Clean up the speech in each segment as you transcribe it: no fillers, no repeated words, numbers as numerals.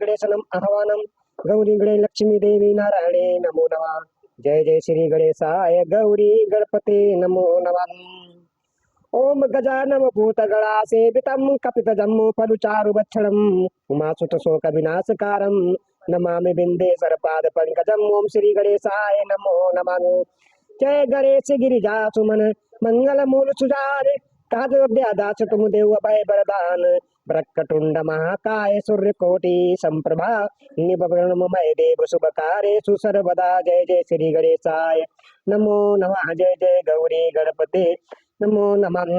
गणेशनम आह्वानम गौरी गणे लक्ष्मी देवी नारायणे नमो नमः। जय जय श्री गणेशाय गौरी गणपते नमो नमः। ओम गजानन भूतगणा सेवितं कपितजम्मू फलुचारुभक्षणम् उमासुत शोक विनाशकारं नमामि बिंदेश्वर पाद पंकजम्। ओम श्री गणेशाय नमो नमः। जय गणेश गिरिजा सुमन मंगल मूल सुजान काजोद्या दास तुम देव भय वरदान ब्रह्मटुंड महाकाय सूर्य कोटि संप्रभा निबरणमय देव शुभ कार्येषु सर्वदा। जय जय श्री गणेशाय नमो नमः। जय जय गौरी गणपते नमो नमः।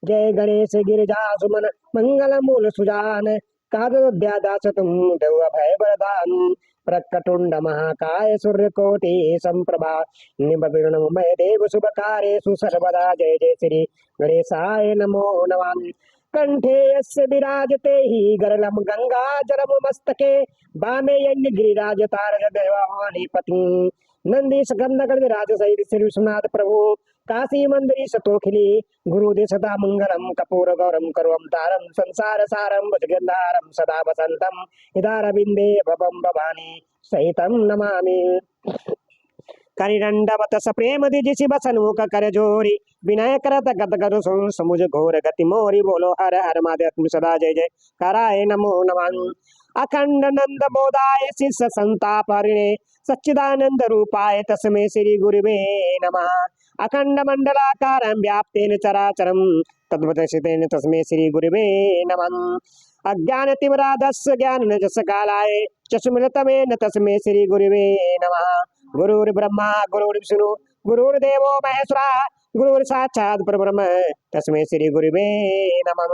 जय गणेश गिरिजा सुमन मंगल मूल सुजान काजोद्या दास तुम देव भय वरदान प्रकटुंड महाकाय सूर्य कोटि संप्रभा निबरणमय देव शुभ कार्येषु सर्वदा। जय जय श्री गणेशाय नमो नमः। कंठे यस्य विराजते हि गरलम गंगा जलम मस्तके बामे यज्ञ गिरिराज तारक देवानी पति नंदी स्कंद गणराज सहित श्री विश्वनाथ प्रभु काशी मंदिरी सतोखिली गुरुदे सदा मंगलम कपूर गौरम करुम तारम संसार सारम भुजगंधारम सदा वसंतम हिदारविंदे भवम भवानी सहितम नमामि। करिदंडवत सप्रेम दिजिसि बसनुक कर जोरी विनय करत गत करु समुझ घोर गति मोरी। बोलो हर हर महादेव सदा जय जय कराय नमो नमः। अखंड नंद बोधाय शिष्य संताप हरिणे सच्चिदानंद रूपाय तस्मै श्री गुरुवे नमः। अखंड मंडलाकारं व्याप्तेन चराचरं तद्वदर्शितेन तस्मै श्री गुरुवे नमः। अज्ञान तिमिराधस्य ज्ञाननजस कालाय चक्षुमिलितमेन तस्मै श्री गुरुवे नमः। गुरुर्ब्रह्मा गुरुर्विष्णु गुरुर्देवो महेश्वरा गुरुर् साक्षात् परब्रह्म तस्मै श्री गुरुवे नमः।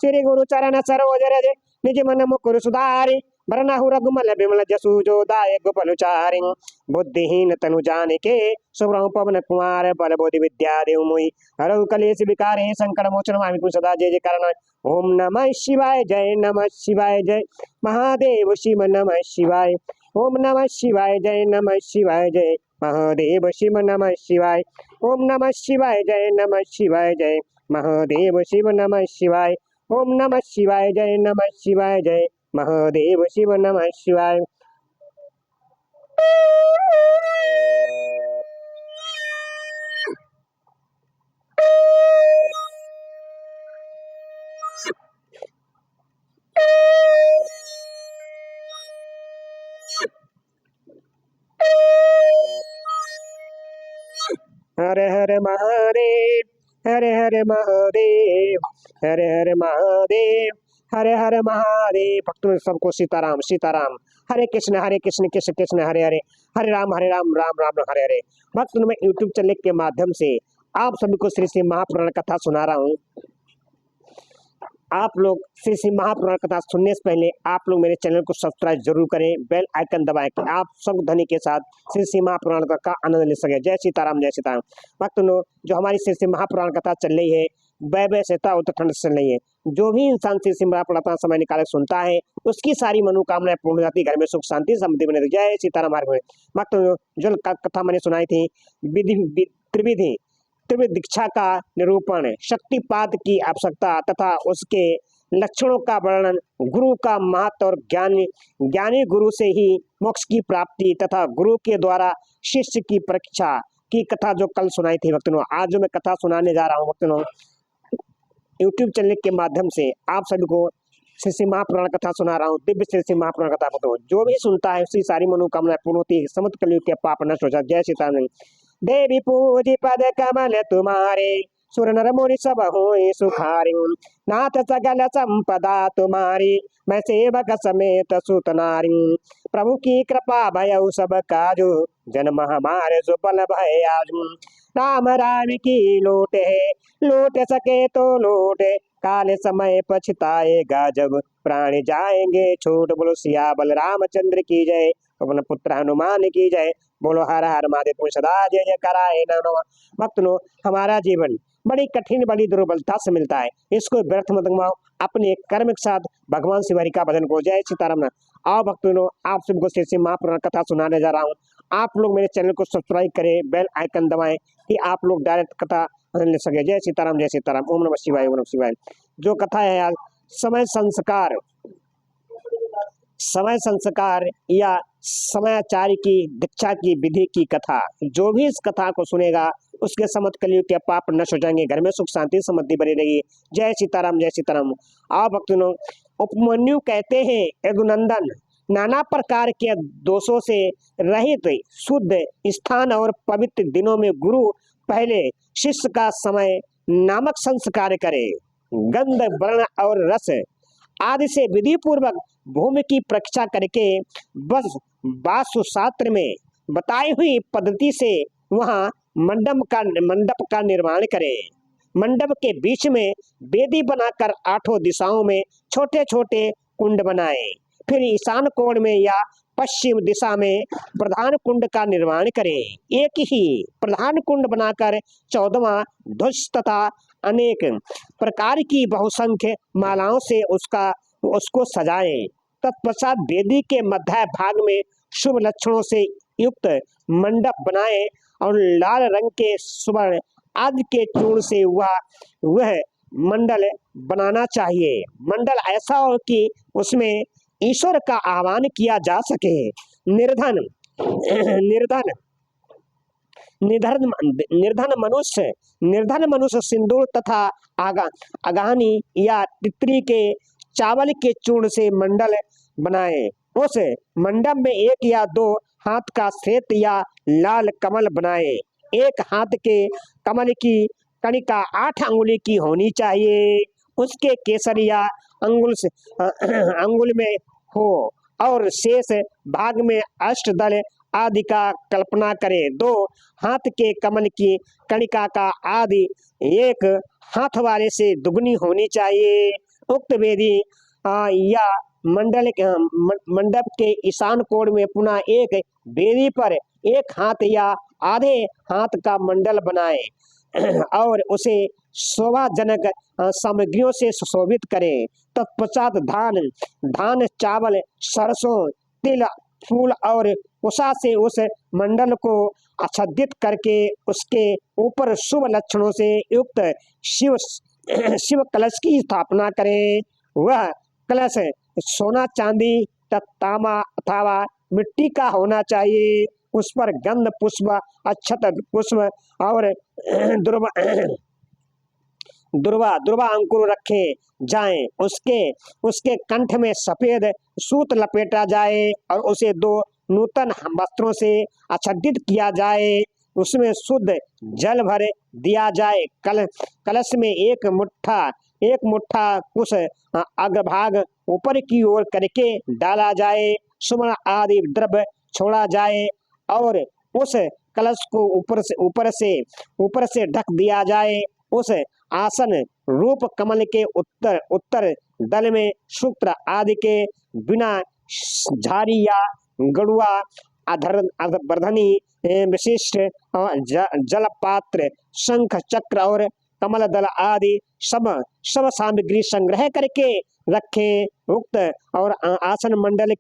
श्री गुरु चरण सरोज रज निज मन मुकुर सुधारि वरनहु रघुमल बिमल जसु जो दायक फलचारि बुद्धिहीन तनु जानिके सुब्रह्म पवन कुमार बल बोधि विद्या देव मोहि हरहु कलेश विकारे संकट मोचन मामि सदा जय जय कारण। ओम नमः शिवाय जय नमः शिवाय जय महादेव शिव नमः शिवाय। ओम नमः शिवाय जय नमः शिवाय जय महादेव शिव नमः शिवाय। ओम नमः शिवाय जय नमः शिवाय जय महादेव शिव नमः शिवाय। ओम नमः शिवाय जय नमः शिवाय जय महादेव शिव नमः शिवाय। हरे हरे महादेव हरे हरे महादेव हरे हरे महादेव हरे हरे महादेव। भक्तों सबको सीताराम सीताराम हरे कृष्ण कृष्ण कृष्ण हरे हरे हरे राम राम राम हरे हरे। भक्तों मैं यूट्यूब चैनल के माध्यम से आप सभी को श्री श्री महापुराण कथा सुना रहा हूँ। आप लोग श्री श्री महापुराण कथा सुनने से पहले आप लोग मेरे चैनल को सब्सक्राइब जरूर करें, बेल आइकन दबाएं कि आप सब ध्वनि के साथ श्री श्री महापुराण कथा का आनंद ले सके। जय सीताराम जय सीताराम। भक्तों जो हमारी श्री श्री महापुराण कथा चल रही है वह सेता उत्तराखंड से चल रही है। जो भी इंसान श्री श्री महापुराण कथा समय निकाल सुनता है उसकी सारी मनोकामनाएं पूर्ण हो जाती, घर में सुख शांति समृद्धि बने रहती। जय सीताराम। भक्तों जो कथा मैंने सुनाई थी त्रिविधि त्रिविध दीक्षा का निरूपण, शक्तिपात की आवश्यकता तथा उसके लक्षणों का वर्णन, गुरु का महत्व और ज्ञानी गुरु से ही मोक्ष की प्राप्ति तथा गुरु के द्वारा शिष्य की परीक्षा की कथा जो कल सुनाई थी भक्तों। आज जो मैं कथा सुनाने जा रहा हूँ भक्तों यूट्यूब चैनल के माध्यम से आप सभी को श्री श्री महापुराण कथा सुना रहा हूँ। दिव्य श्री श्री महापुराण कथा भक्तों जो भी सुनता है उसकी सारी मनोकामनाएं पूर्ण होती है, समस्त कलयुग के पाप नष्ट हो जाते। जय सीताराम। देवी पूजी पद कमल तुम्हारे सुर नर मुनि सब होए सुखारी नाथ सगल संपदा तुम्हारी मैं सेवक समेत सुत नारी प्रभु की कृपा भयउ सब काजू जन्म हमारे सुफल भय आजू राम राम की लोटे लौट सके तो लौटे काले समय पछताएगा जब प्राण जाएंगे छोट। बोलो सिया बल रामचंद्र की जय, अपना पुत्र हनुमान की जय। बोलो हर हर महादेव सदा जय जय कराए नमः। भक्तों हमारा जीवन बड़ी कठिन बड़ी दुर्बलता से मिलता है, इसको व्यर्थ मत गवाओ, अपने कर्म के साथ भगवान शिव हरि का भजन करो। जय सीताराम। आओ भक्तों आप सबको श्री श्री महापुराण कथा सुनाने जा रहा हूँ। आप लोग मेरे चैनल को सब्सक्राइब करें, बेल आइकन दबाएं कि आप लोग डायरेक्ट कथा ले सके। जय सीताराम जय सीताराम। ओम नमः शिवाय ओम नमः शिवाय। जो कथा है आज समय समय संस्कार या समयाचार्य की दीक्षा की विधि की कथा। जो भी इस कथा को सुनेगा उसके समस्त कलयुग के पाप नष्ट हो जाएंगे, घर में सुख शांति समृद्धि बनी रहेगी। जय सीताराम, जय सीताराम। आप भक्तों, उपमन्यु कहते हैं, यदुनंदन नाना प्रकार के दोषों से रहित शुद्ध स्थान और पवित्र दिनों में गुरु पहले शिष्य का समय नामक संस्कार करे। गंध, वर्ण और रस आदि से विधि पूर्वक भूमि की परीक्षा करके बस वास्तुशास्त्र में बताई हुई पद्धति से वहां मंडप का निर्माण करे। मंडप के बीच में वेदी बनाकर आठों दिशाओं में छोटे छोटे कुंड बनाए। फिर ईशान कोण में या पश्चिम दिशा में प्रधान कुंड का निर्माण करें। एक ही प्रधान कुंड बनाकर 14वां ध्वज तथा अनेक प्रकार की बहुसंख्य मालाओं से उसको सजाएं। तत्पश्चात वेदी के मध्य भाग में शुभ लक्षणों से युक्त मंडप बनाएं और लाल रंग के सुवर्ण आदि के चूर्ण से वह मंडल बनाना चाहिए। मंडल ऐसा हो कि उसमें ईश्वर का आह्वान किया जा सके। निर्धन निर्धन निर्धन मनुष्य सिंदूर तथा अगानी या तितरी के चावल के चूर्ण से मंडल बनाए। उस मंडप में 1 या 2 हाथ का श्वेत या लाल कमल बनाए। एक हाथ के कमल की कणिका 8 अंगुली की होनी चाहिए। उसके केसर या अंगुल में हो और शेष भाग में अष्टदल आदि का कल्पना करें। 2 हाथ के कमल की कणिका का आदि 1 हाथ वाले से दुगनी होनी चाहिए। उक्त वेदी या मंडप के ईशान कोण में पुनः एक वेदी पर 1 हाथ या आधे हाथ का मंडल बनाए और उसे शोभाजनक सामग्रियों से सुशोभित करें। तत्पश्चात धान, चावल, सरसों, तिल, फूल और उषा से उस मंडल को आच्छादित करके उसके ऊपर शुभ लक्षणों से युक्त शिव कलश की स्थापना करें। वह कलश सोना, चांदी, तांबा अथवा मिट्टी का होना चाहिए। उस पर गंध पुष्प, अक्षत पुष्प और दुर्वा अंकुर रखे जाएं। उसके कंठ में सफेद सूत लपेटा जाए और उसे 2 नूतन वस्त्रों से आच्छादित किया जाए। उसमें शुद्ध जल भर दिया जाए। कलश में एक मुट्ठा कुछ अग्रभाग ऊपर की ओर करके डाला जाए। सुवर्ण आदि द्रव्य छोड़ा जाए और उस कलश को ऊपर से ढक दिया जाए। उस आसन रूप कमल के उत्तर दल में सूत्र आदि के बिना झाड़ी या गड़ुआ, वर्धनी, विशिष्ट जल पात्र, शंख, चक्र और कमल दल आदि सब सामग्री संग्रह करके रखें। उक्त और आसन मंडल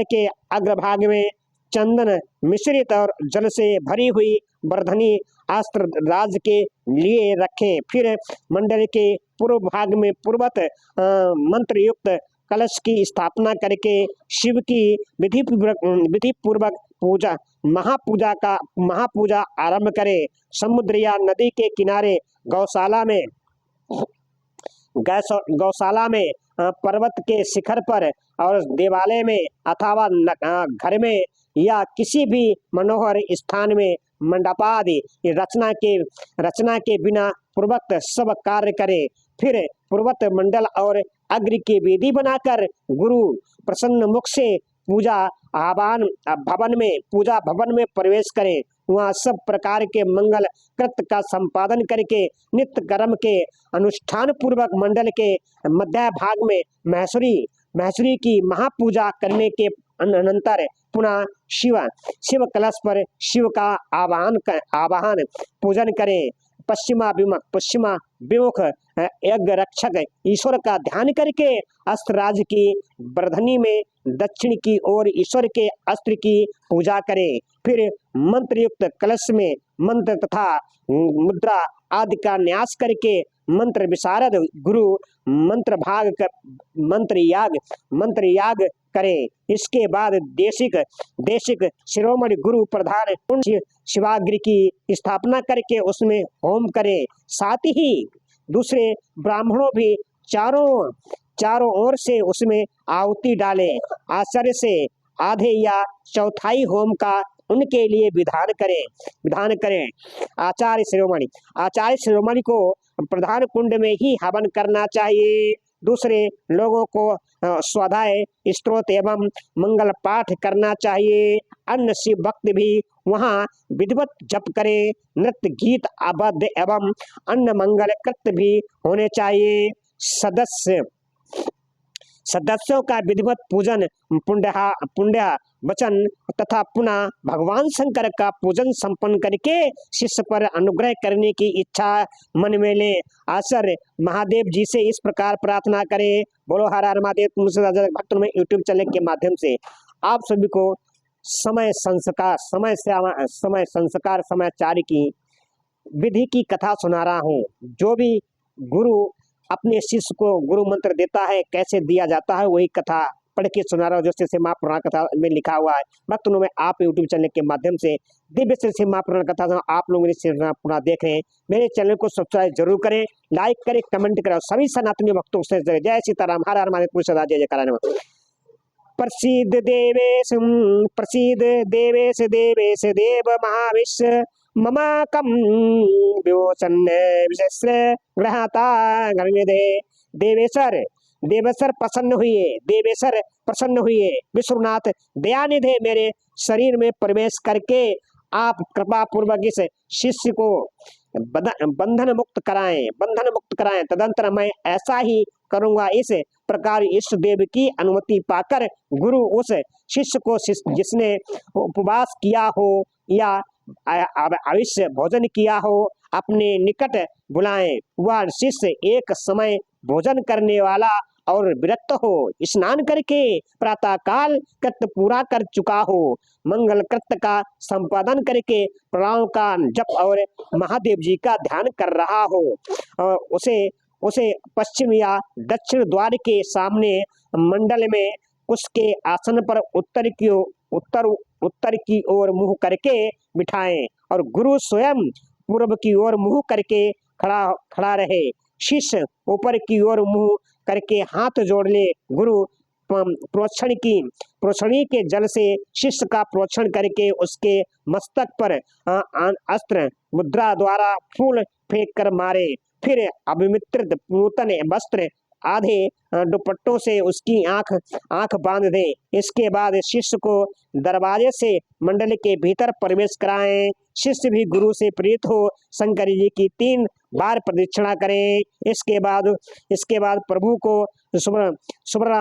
के अग्रभाग में चंदन मिश्रित और जल से भरी हुई वर्धनी अस्त्र राज के लिए रखें। फिर मंडल के पूर्व भाग में पूर्वत मंत्र युक्त कलश की स्थापना करके शिव की विधि पूर्वक महापूजा आरंभ करें। समुद्र या नदी के किनारे गौशाला में पर्वत के शिखर पर और देवालय में अथवा घर में या किसी भी मनोहर स्थान में मंडपादि रचना के बिना पूर्वक सब कार्य करे। फिर पूर्वत मंडल और अग्र की वेदी बनाकर गुरु प्रसन्न मुख से पूजा भवन में प्रवेश करें। वहाँ सब प्रकार के मंगल कृत्य का संपादन करके नित्य कर्म के अनुष्ठान पूर्वक मंडल के मध्य भाग में महेश्वरी की महापूजा करने के अनंतर पुनः शिव कलश पर शिव का आवाहन पूजन करें। पश्चिमाभिमुख यज्ञ रक्षक ईश्वर का ध्यान करके अस्त्रराज की वर्धनी में दक्षिण की ओर ईश्वर के अस्त्र की पूजा करें। फिर मंत्र युक्त कलश में मंत्र तथा मुद्रा आदि का न्यास करके मंत्र विशारद गुरु मंत्र याग करे। इसके बाद देशिक देशिक शिरोमणि गुरु प्रधान शिवाग्र की स्थापना करके उसमें होम करे। साथ ही दूसरे ब्राह्मणों भी चारों चारों ओर से उसमें आहुति डाले। आचार्य से आधे या चौथाई होम का उनके लिए विधान करें। आचार्य शिरोमणि को प्रधान कुंड में ही हवन करना चाहिए। दूसरे लोगों को स्वाध्याय स्तोत्र एवं मंगल पाठ करना चाहिए। अन्य शिव भक्त भी वहाँ विधिवत जप करें। नृत्य गीत आबद्ध एवं अन्य मंगल कृत्य भी होने चाहिए। सदस्यों का विधिवत पूजन पुण्य वचन तथा पुनः भगवान शंकर का पूजन संपन्न करके शिष्य पर अनुग्रह करने की इच्छा मन में ले। आचार्य महादेव जी से इस प्रकार प्रार्थना करें। बोलो हर हर महादेव। भक्तों में यूट्यूब चैनल के माध्यम से आप सभी को समय संस्कार समाचार की विधि की कथा सुना रहा हूँ। जो भी गुरु अपने शिष्य को गुरु मंत्र देता है, कैसे दिया जाता है, वही कथा पढ़ के सुना रहा हूँ, जो श्री महापुराण कथा में लिखा हुआ है। भक्तों में आप यूट्यूब चैनल के माध्यम से दिव्य श्री महापुराण कथा आप लोग पूरा देख रहे हैं। मेरे चैनल को सब्सक्राइब जरूर करें, लाइक करें, कमेंट करें। सभी सनातनी भक्तों से जय सीताराम, हर हर महादेव, सदा जय जयकार। प्रसीद देवेश देव महाविश्व ममाकं विवोचन विशेष ग्रहता गणनिधे। देवेश्वर प्रसन्न हुए। विश्वनाथ दयानिधे मेरे शरीर में प्रवेश करके आप कृपा पूर्वक इस शिष्य को बंधन मुक्त कराएं। तदंतर मैं ऐसा ही करूंगा। इस प्रकार इष्ट देव की अनुमति पाकर गुरु उस शिष्य को जिसने उपवास किया हो या अवश्य भोजन किया हो अपने निकट बुलाएं। वह शिष्य एक समय भोजन करने वाला और विरक्त हो, स्नान करके प्रातः काल कृत्य पूरा कर चुका हो, मंगल कृत्य का संपादन करके प्रणाम का जप और महादेव जी का ध्यान कर रहा हो, और उसे पश्चिम या दक्षिण द्वार के सामने मंडल में उसके आसन पर उत्तर की ओर मुंह करके बिठाएं और गुरु स्वयं पूर्व की ओर मुंह करके खड़ा रहे। शिष्य ऊपर की ओर मुंह करके हाथ जोड़ ले। गुरु प्रोक्षणी के जल से शिष्य का प्रोक्षण करके उसके मस्तक पर अस्त्र मुद्रा द्वारा फूल फेंक कर मारे। फिर अभिमित्रित नूतन वस्त्र आधे दुपट्टों से उसकी आंख बांध दे। इसके बाद शिष्य को दरवाजे से मंडल के भीतर प्रवेश कराएं। शिष्य भी गुरु से प्रेरित हो शंकर जी की 3 बार प्रदक्षिणा करें। इसके बाद प्रभु को सुवर्ण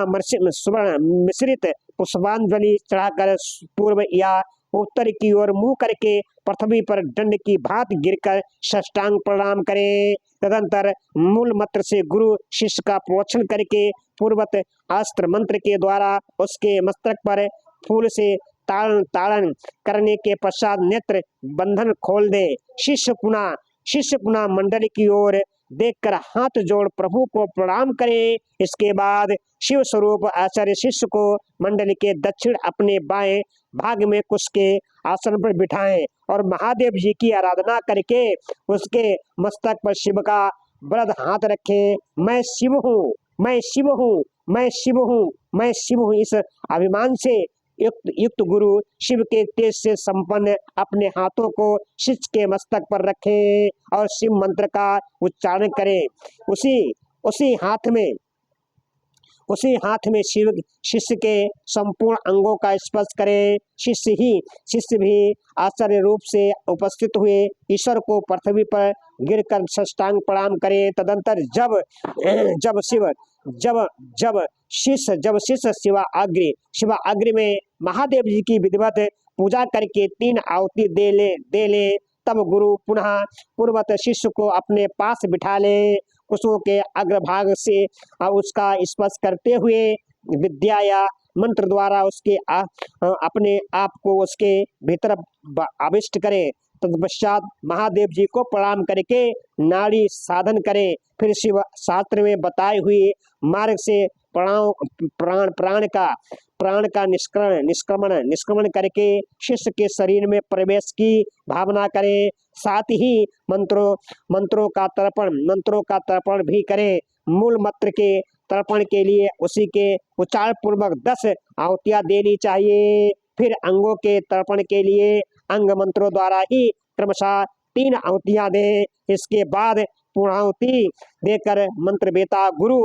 मिश्रित पुष्पांजलि चढ़ाकर पूर्व या उत्तर की ओर मुंह करके पृथ्वी पर दंड की भांत गिरकर साष्टांग प्रणाम करें। तदंतर मूल मंत्र से गुरु शिष्य का प्रोक्षण करके पूर्वत अस्त्र मंत्र के द्वारा उसके मस्तक पर फूल से ताड़न करने के पश्चात नेत्र बंधन खोल दे। शिष्य पुनः मंडल की ओर देखकर हाथ जोड़ प्रभु को प्रणाम करे। इसके बाद शिव स्वरूप आचार्य शिष्य को मंडल के दक्षिण अपने बाएं भाग में कुश के आसन पर बिठाएं और महादेव जी की आराधना करके उसके मस्तक पर शिव का वरद हाथ रखें। मैं शिव हूँ, मैं शिव हूँ, मैं शिव हूँ, मैं शिव हूँ। इस अभिमान से युक्त गुरु शिव के तेज से संपन्न अपने हाथों को शिष्य के मस्तक पर रखें और शिव मंत्र का उच्चारण करें। उसी हाथ में शिष्य के संपूर्ण अंगों का स्पर्श करें। शिष्य भी आश्चर्य रूप से उपस्थित हुए ईश्वर को पृथ्वी पर गिरकर साष्टांग प्रणाम करें। तदंतर जब शिष्य शिवा अग्नि में महादेव जी की विधिवत पूजा करके 3 आहुति दे ले तब गुरु पुनः पूर्वत शिष्य को अपने पास बिठा ले। कुशों के अग्रभाग से उसका स्पर्श करते हुए विद्या या मंत्र द्वारा उसके अपने आप को उसके भीतर आविष्ट करें। तत्पश्चात महादेव जी को प्रणाम करके नाड़ी साधन करें। फिर शिव शास्त्र में बताए हुए मार्ग से प्राण का निष्क्रमण करके शिष्य के शरीर में प्रवेश की भावना करें। साथ ही मंत्रों का तर्पण भी करें। मूल मंत्र के तर्पण के लिए उसी के उच्चारण पूर्वक 10 आहुतियां देनी चाहिए। फिर अंगों के तर्पण के लिए अंग मंत्रों द्वारा ही क्रमशः 3 आहुतियां दें। इसके बाद पूर्णाहुति देकर मंत्र बेता गुरु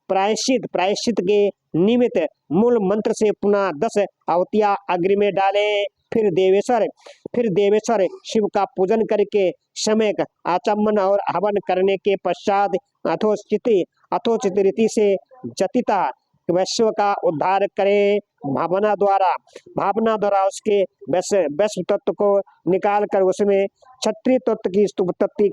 प्रायश्चित के निमित्त मूल मंत्र से पुनः 10 आहुतियां अग्नि में डालें। फिर देवेश्वर शिव का पूजन करके सम्यक आचमन और हवन करने के पश्चात अथोचित रीति से जतिता वैश्व का उद्धार करें। भावना द्वारा उसके वैश्व तत्व को निकाल कर उसमें क्षत्रिय तत्व की उत्पत्ति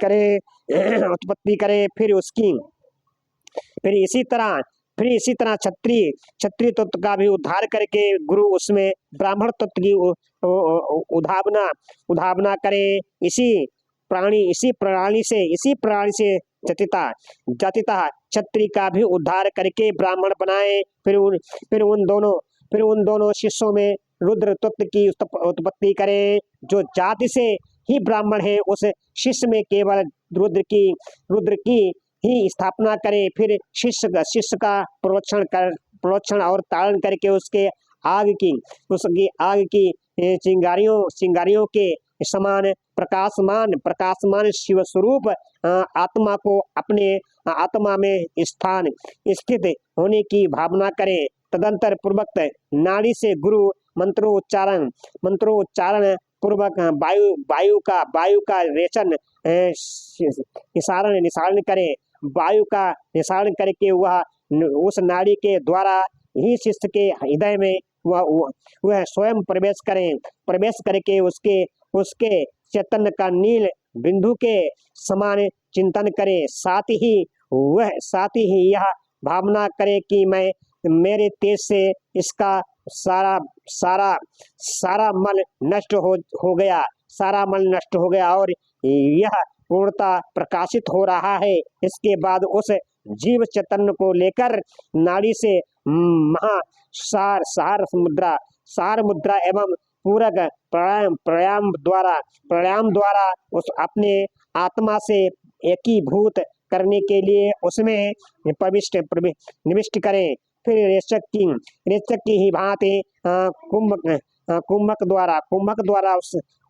करें। फिर इसी तरह क्षत्रिय तत्व का भी उद्धार करके गुरु उसमें ब्राह्मण तत्व की उद्भावना करे। इसी प्रणाली से जतिता क्षत्रिय का भी उद्धार करके ब्राह्मण बनाए। फिर उन दोनों शिष्यों में रुद्र तत्व की उत्पत्ति करें। जो जाति से ही ब्राह्मण है उस शिष्य में केवल रुद्र की ही स्थापना करें। फिर शिष्य का प्रोक्षण और ताड़न करके उसकी आग की चिंगारियों के समान प्रकाशमान शिव स्वरूप आत्मा को अपने आत्मा में स्थान स्थित होने की भावना करें। तदंतर पूर्वक नाड़ी से गुरु मंत्रोच्चारण पूर्वक वायु का रेचन निसारण करें। वायु का निसारण करके वह उस नाड़ी के द्वारा ही शिष्य के हृदय में वह स्वयं प्रवेश करके उसके चैतन्य का नील बिंदु के समान चिंतन करे। साथ ही यह भावना करे कि मेरे तेज से इसका सारा मल नष्ट हो गया और यह पूर्णता प्रकाशित हो रहा है। इसके बाद उस जीव चैतन्य को लेकर नाड़ी से सार मुद्रा एवं पूरक प्राणायाम द्वारा उस अपने आत्मा से एकीभूत करने के लिए उसमें निविष्ट करें। फिर रेचक की ही भांति कुंभक द्वारा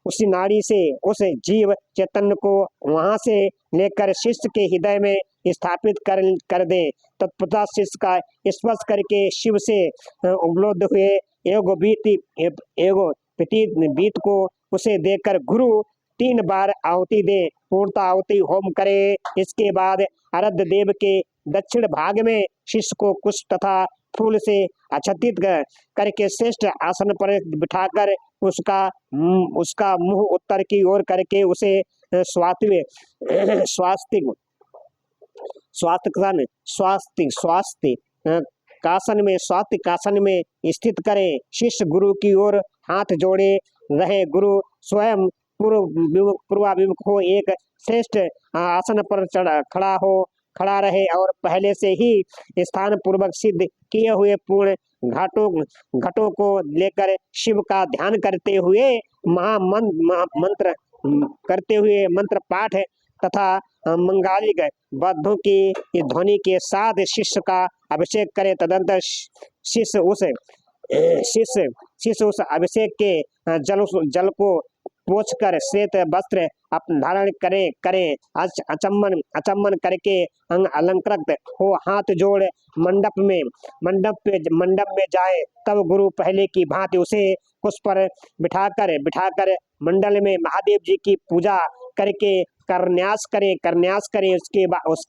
उसी नाड़ी से उस जीव चैतन्य को वहां से लेकर शिष्य के हृदय में स्थापित कर दे। तत्पश्चात शिष्य का स्पर्श करके शिव से उपलब्ध हुए एगो बीत को उसे देकर गुरु 3 बार आहुति दे। पूर्णता आहुति होम करे। इसके बाद आराध्य देव के दक्षिण भाग में शिष्य को कुश तथा फूल से आच्छादित करके श्रेष्ठ आसन पर बिठाकर उसका मुंह उत्तर की ओर करके उसे स्वास्तिक आसन में स्थित करें। शिष्य गुरु की ओर हाथ जोड़े रहे। गुरु स्वयं पूर्वाभिमुख हो एक श्रेष्ठ आसन पर खड़ा रहे और पहले से ही स्थान पूर्वक सिद्ध किए हुए पूर्ण घटों को लेकर शिव का ध्यान करते हुए मंत्र पाठ तथा मंगालिक बद्धों की ध्वनि के साथ शिष्य का अभिषेक करे। तदंतर शिष्य उस अभिषेक के जल को पोंछकर श्वेत वस्त्र धारण करें। अचम्मन करके अलंकृत हो हाथ जोड़ मंडप में जाए। तब गुरु पहले की भांति उसे कुश पर बिठाकर मंडल में महादेव जी की पूजा करके करन्यास करे।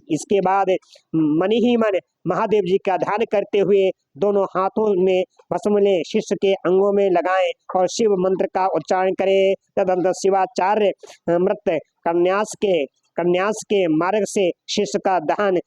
इसके बाद मन ही मन महादेव जी का ध्यान करते हुए दोनों हाथों में भस्म ले शिष्य के अंगों में लगाएं और शिव मंत्र का उच्चारण करें। तदंतर शिवाचार्य मृत कन्यास के मार्ग से शिष्य का दहन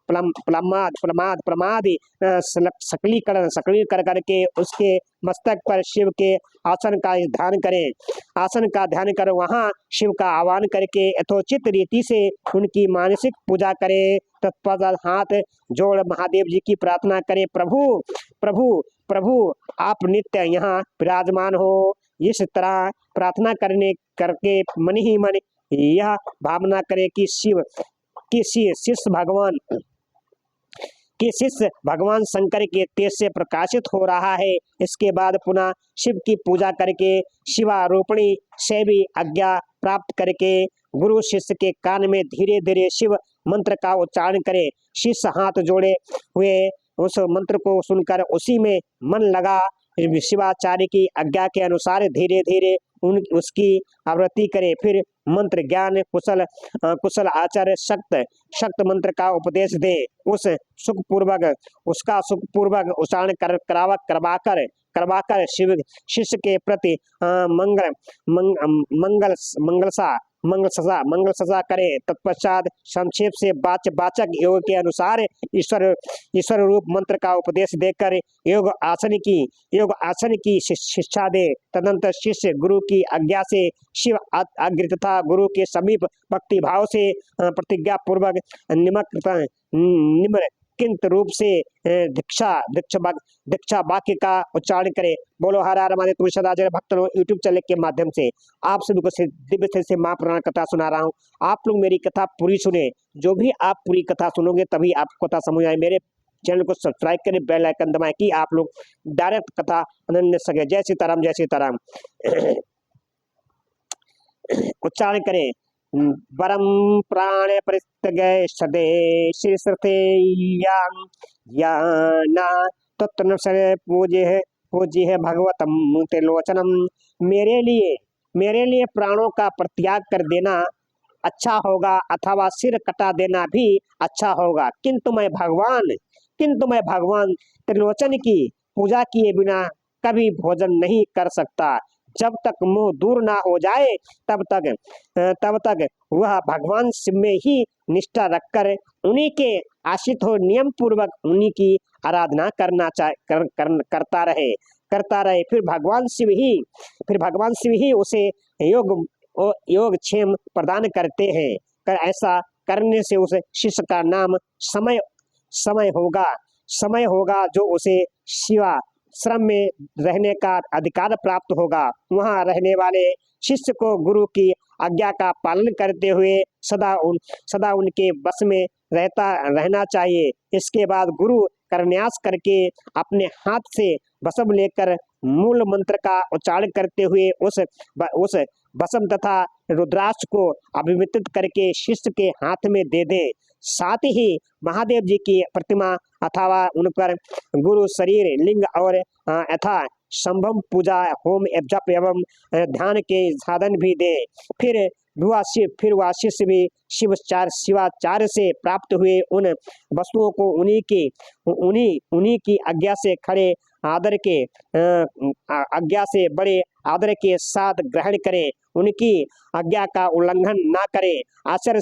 प्रमाद प्रमाद प्रमादि सकलीकरण सकलील कर करके उसके मस्तक पर शिव के आसन का ध्यान करें। आसन का ध्यान कर वहां शिव का आह्वान करके यथोचित रीति से उनकी मानसिक पूजा करें। तत्पश्चात हाथ जोड़ महादेव जी की प्रार्थना करें, प्रभु प्रभु प्रभु आप नित्य यहाँ विराजमान हो। इस तरह प्रार्थना करने करके मन ही मन यह भावना करे कि शिव किसी शिष्य भगवान कि शिष्य भगवान शंकर के तेज से प्रकाशित हो रहा है। इसके बाद पुनः शिव की पूजा करके शिवारोपणी से भी आज्ञा प्राप्त करके गुरु शिष्य के कान में धीरे धीरे शिव मंत्र का उच्चारण करे। शिष्य हाथ जोड़े हुए उस मंत्र को सुनकर उसी में मन लगा शिवाचार्य की आज्ञा के अनुसार धीरे धीरे उसकी आवृत्ति करे। फिर मंत्र ज्ञान कुशल आचार्य शक्त मंत्र का उपदेश दे। उसका सुखपूर्वक उच्चारण करवाकर शिव शिष्य के प्रति मंगल सजा करे। तत्पश्चात संक्षेप से वाचक योग के अनुसार ईश्वर रूप मंत्र का उपदेश देकर योग आसन की शिक्षा दे। तदंतर शिष्य गुरु की आज्ञा से शिव आज्ञा तथा गुरु के समीप भक्ति भाव से प्रतिज्ञा पूर्वक निम्नलिखित रूप से दीक्षा वाक्य का उच्चारण करे। बोलो हर हर महादेव। तुलसीदास भक्त यूट्यूब चैनल के माध्यम से आप सभी को दिव्य से महापुराण कथा सुना रहा हूँ। आप लोग मेरी कथा पूरी सुने। जो भी आप पूरी कथा सुनोगे तभी आपको कथा समझ आए। मेरे चैनल को सब्सक्राइब करें, बेल आइकन दबाएं कि आप लोग डायरेक्ट कथा आनंद ले सके। जय सीताराम, जय सीताराम। उच्चारण करें। वरम प्राण परित्यज्य सदे श्रीसृते याना तत्न पूज्य है भगवतम त्रिलोचनम। मेरे लिए प्राणों का परित्याग कर देना अच्छा होगा अथवा सिर कटा देना भी अच्छा होगा, किंतु मैं भगवान त्रिलोचन की पूजा किए बिना कभी भोजन नहीं कर सकता। जब तक मुंह दूर ना हो जाए तब तक वह भगवान शिव में ही निष्ठा रखकर उन्हीं के आश्रित हो नियम पूर्वक उन्हीं की आराधना करता रहे। फिर भगवान शिव ही उसे योग क्षेम प्रदान करते हैं। ऐसा करने से उस शिष्य का नाम समय होगा जो उसे शिवा श्रम में रहने का अधिकार प्राप्त होगा। वहां रहने वाले शिष्य को गुरु की आज्ञा का पालन करते हुए सदा उनके बस में रहना चाहिए। इसके बाद गुरु करन्यास करके अपने हाथ से भस्म लेकर मूल मंत्र का उच्चारण करते हुए उस भस्म तथा रुद्राक्ष को अभिमित्रित करके शिष्य के हाथ में दे दे। साथ ही महादेव जी की प्रतिमा अथवा उन पर गुरु शरीर लिंग और यथा संभव पूजा होम जप एवं ध्यान के साधन भी दे। फिर वह शिष्य भी शिवाचार्य से प्राप्त हुए उन वस्तुओं को उन्हीं की आज्ञा से बड़े आदर के साथ ग्रहण करें। उनकी आज्ञा का उल्लंघन ना करें। आचार्य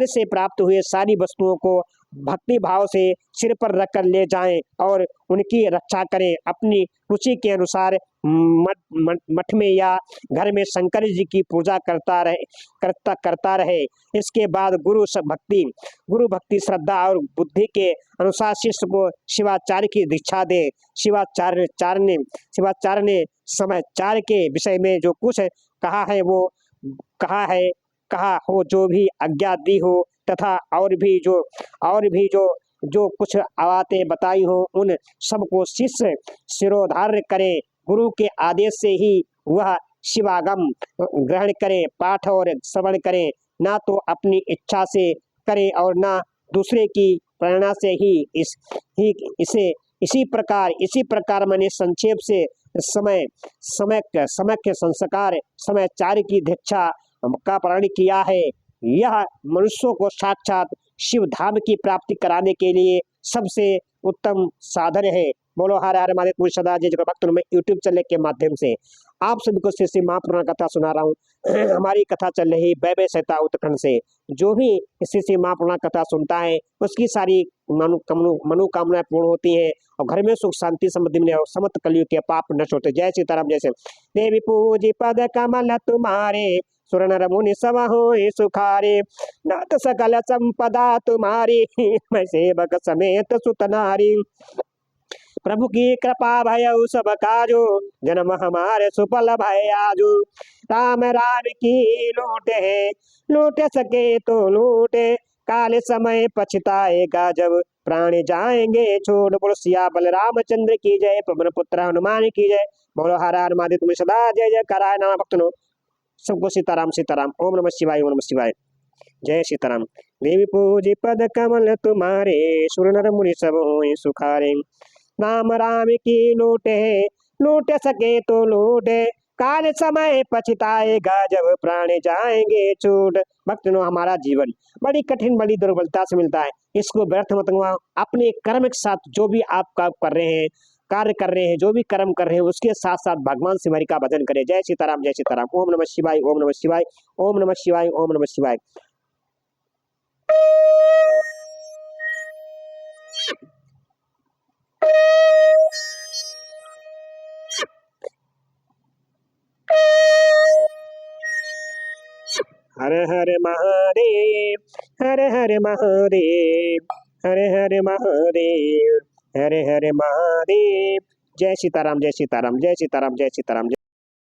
से प्राप्त हुए सारी वस्तुओं को भक्ति भाव से सिर पर रखकर ले जाएं और उनकी रक्षा करें। अपनी रुचि के अनुसार मठ में या घर में शंकर जी की पूजा करता रहे। इसके बाद गुरु भक्ति श्रद्धा और बुद्धि के अनुसार शिष्य को शिवाचार्य की दीक्षा दे। शिवाचार्य ने समयाचार्य के विषय में जो कुछ कहा हो, जो भी आज्ञा दी हो तथा और भी जो कुछ बातें बताई हो, उन सबको शिष्य सिरोधार्य करे। गुरु के आदेश से ही वह शिवागम ग्रहण करे, पाठ और श्रवण करे। ना तो अपनी इच्छा से करे और ना दूसरे की प्रेरणा से ही इसी प्रकार मैंने संक्षेप से समयक संस्कार समयाचार्य की दीक्षा का प्रण किया है। यह मनुष्यों को साक्षात शिव धाम की प्राप्ति कराने के लिए सबसे उत्तम साधन है। बोलो हर हर महादेव पूरी सदा जय जगत भक्तों। मैं यूट्यूब चैनल के माध्यम से आप सभी को श्री श्री महापुराण कथा सुना रहा हूँ। हमारी कथा चल रही वैभव सहिता उत्तराखंड से। जो भी श्री श्री महापुराण कथा सुनता है उसकी सारी मनोकामनाएं पूर्ण होती हैं और घर में सुख शांति समृद्धि मिले और समस्त कलयुग के पाप नष्ट होते। जय सीताराम जय श्री देवी पूजी पद कमल तुम्हारे सुर नर मुनि सब होए सुखारे नाथ सकल संपदा तुम्हारी मैं सेवक समेत सुत नारी प्रभु की कृपा भय सब काजो जन्म हमारे सुफल भय आजो राम राम की लूटे है लूट सके तो लूटे काले समय पछताएगा जब प्राण जाएंगे छोड़ बोलो सिया बलरामचंद्र की जय पवन पुत्र हनुमान की जय बोलो हर हर महादेव तुम्हें सदा जय जय कराय नाम भक्तनो सबको सीताराम सीताराम ओम नमः शिवाय ओम नमः शिवाय जय सीताराम। देवी पूजी पद कमल तुम्हारे सुर नर मुनि सब होए सुखारे नाम राम की लूटे लूट सके तो लूटे काल समय पछताएगा जब प्राण जाएंगे छूट। भक्तों हमारा जीवन बड़ी कठिन बड़ी दुर्बलता से मिलता है, इसको व्यर्थ मत गवाओ। अपने कर्म के साथ जो भी आप काम कर रहे हैं कार्य कर रहे हैं जो भी कर्म कर रहे हैं उसके साथ साथ भगवान शिवहरि का भजन करें। जय सीताराम जय सीताराम ओम नमः शिवाय ओम नमः शिवाय ओम नमः शिवाय ओम नमः शिवाय। हर हर महादेव हर हर महादेव हर हर महादेव हर हर महादेव। जय सीताराम जय सीताराम जय सीताराम जय सीताराम।